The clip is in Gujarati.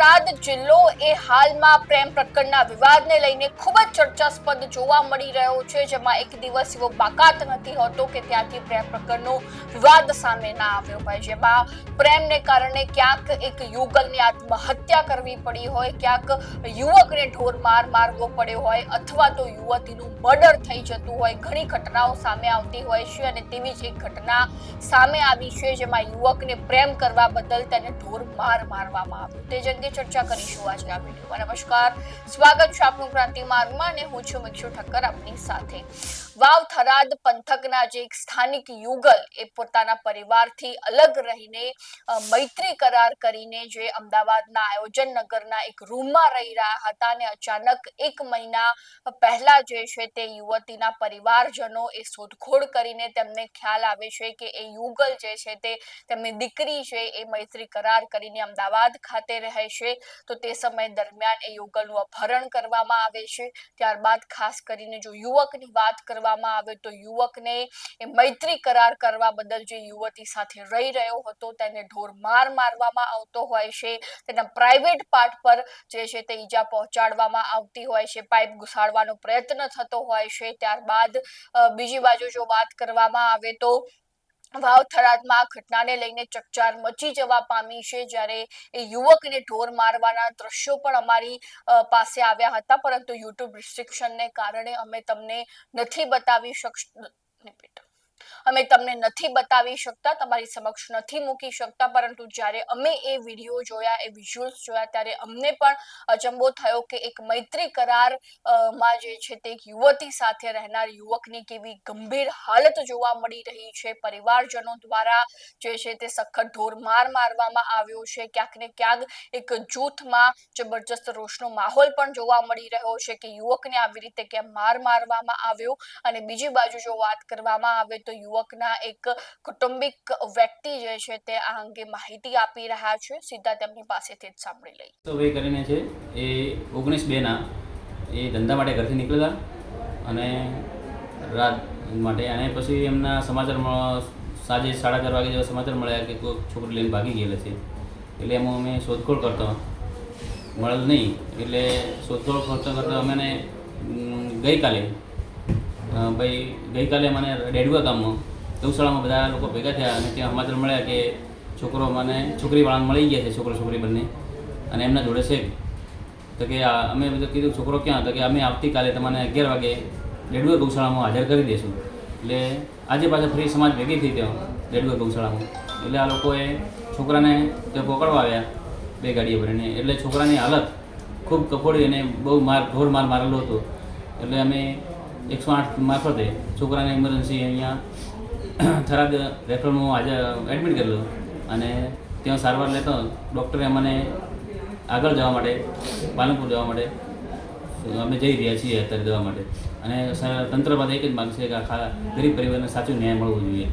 થરાદ જિલ્લો એ હાલમાં પ્રેમ પ્રકરણના વિવાદને લઈને ખૂબ જ ચર્ચાસ્પદ જોવા મળી રહ્યો છે, જેમાં એક દિવસ એવો બાકાત નથી હોતો કે ત્યાંથી પ્રેમ પ્રકરણનો વિવાદ સામે ના આવ્યો હોય, જેમાં પ્રેમને કારણે ક્યાંક એક યુગલની આત્મહત્યા કરવી પડી હોય, ક્યાંક યુવકને ઢોર માર મારવો પડ્યો હોય અથવા તો યુવતીનું મર્ડર થઈ જતું હોય. ઘણી ઘટનાઓ સામે આવતી હોય છે અને તેવી જ એક ઘટના સામે આવી છે, જેમાં યુવકને પ્રેમ કરવા બદલ તેને ઢોર માર મારવામાં આવ્યો. તે જ અંગે ચર્ચા કરીશું આજે આ વિડીયોમાં. નમસ્કાર, સ્વાગત છે આપનું ક્રાંતિ માર્ગમાં અને હું છું મિક્ષુ ઠક્કર આપની સાથે. વાવ થરાદ પંથકના જે એક સ્થાનિક યુગલ એ પોતાના પરિવારથી અલગ રહીને મૈત્રી કરાર કરીને જે અમદાવાદના આયોજન નગરના એક રૂમમાં રહી રહ્યા હતા અને અચાનક એક મહિના પહેલા જે છે તે યુવતીના પરિવારજનો એ શોધખોળ કરીને તેમને ખ્યાલ આવે છે કે એ યુગલ જે છે તે તેમની દીકરી છે એ મૈત્રી કરાર કરીને અમદાવાદ ખાતે રહે છે. તો તે સમય દરમિયાન એ યુગલનું અપહરણ કરવામાં આવે છે. ત્યારબાદ ખાસ કરીને જો યુવકની વાત કરવામાં આવે તો યુવકને એ મૈત્રી કરાર કરવા બદલ જે યુવતી સાથે રહી રહ્યો હતો તેને ઢોર માર મારવામાં આવતો હોય છે. તેના પ્રાઇવેટ પાર્ટ પર જે છે તે ઈજા પહોંચાડવામાં આવતી હોય છે, પાઇપ ઘુસાડવાનો પ્રયત્ન થતો હોય છે. ત્યારબાદ બીજી બાજુ જો વાત કરવામાં આવે તો વાવ થરાદમાં આ ઘટનાને લઈને ચકચાર મચી જવા પામી છે, જ્યારે એ યુવકને ઢોર મારવાના દ્રશ્યો પણ અમારી પાસે આવ્યા હતા, પરંતુ યુટ્યુબ રિસ્ટ્રિક્શનને કારણે અમે તમને નથી બતાવી શકતા, તમારી સમક્ષ નથી મૂકી શકતા. પરંતુ જ્યારે અમે એ વિડીયો જોયા, એ વિઝ્યુઅલ્સ જોયા, ત્યારે અમને પણ અચંબો થયો કે એક મૈત્રી કરાર માં જે છે તે યુવતી સાથે રહેનાર યુવકની કેવી ગંભીર હાલત જોવા મળી રહી છે. પરિવારજનો દ્વારા જે છે તે સખત ઢોર માર મારવામાં આવ્યો છે. ક્યાંક ને ક્યાંક એક જૂથમાં જબરજસ્ત રોષનો માહોલ પણ જોવા મળી રહ્યો છે કે યુવકને આવી રીતે કેમ માર મારવામાં આવ્યો. અને બીજી બાજુ જો વાત કરવામાં આવે તો યુવકના એક કુટુંબિક વ્યક્તિ જે છે તે આ અંગે માહિતી આપી રહ્યા છે. સીધા તેમની પાસેથી જ સાંભળી લઈએ. તો એ કરીને છે એ 19/2 એ ધંધા માટે ઘરથી નીકળ્યા અને રાત માટે, અને પછી એમના સમાચાર સાંજે 4:30 વાગે જેવા સમાચાર મળ્યા કે કોઈ છોકરી લઈને ભાગી ગયેલા છે. એટલે એમાં અમે શોધખોળ કરતો મળેલ નહીં. એટલે શોધખોળ કરતા અમે ગઈકાલે મને રેડવા ગામમાં ગૌશાળામાં બધા લોકો ભેગા થયા અને ત્યાં સમાચાર મળ્યા કે છોકરીવાળાને મળી ગયા છે, છોકરી બંને, અને એમના જોડે છે. તો કે અમે બધું કીધું છોકરો ક્યાં હતો, કે અમે આવતીકાલે તમને 11 વાગે રેડવા ગૌશાળામાં હાજર કરી દઈશું. એટલે આજે પાછા ફરી સમાજ ભેગી થઈ ગયો રેડવા ગૌશાળામાં. એટલે આ લોકોએ છોકરાને ત્યાં પકડવા આવ્યા 2 ગાડીઓ ભરીને. એટલે છોકરાની હાલત ખૂબ કફોડી અને બહુ ઢોર માર મારેલો હતો. એટલે અમે 108 મારફતે છોકરાને ઇમરજન્સી અહીંયા થરાદ રેફરલમાં આજે એડમિટ કરેલો અને ત્યાં સારવાર લેતો ડૉક્ટરે મને આગળ જવા માટે પાલનપુર જવા માટે અમે જઈ રહ્યા છીએ અત્યારે જવા માટે. અને તંત્ર પાસે એક જ માગ છે કે આખા ગરીબ પરિવારને સાચું ન્યાય મળવો જોઈએ.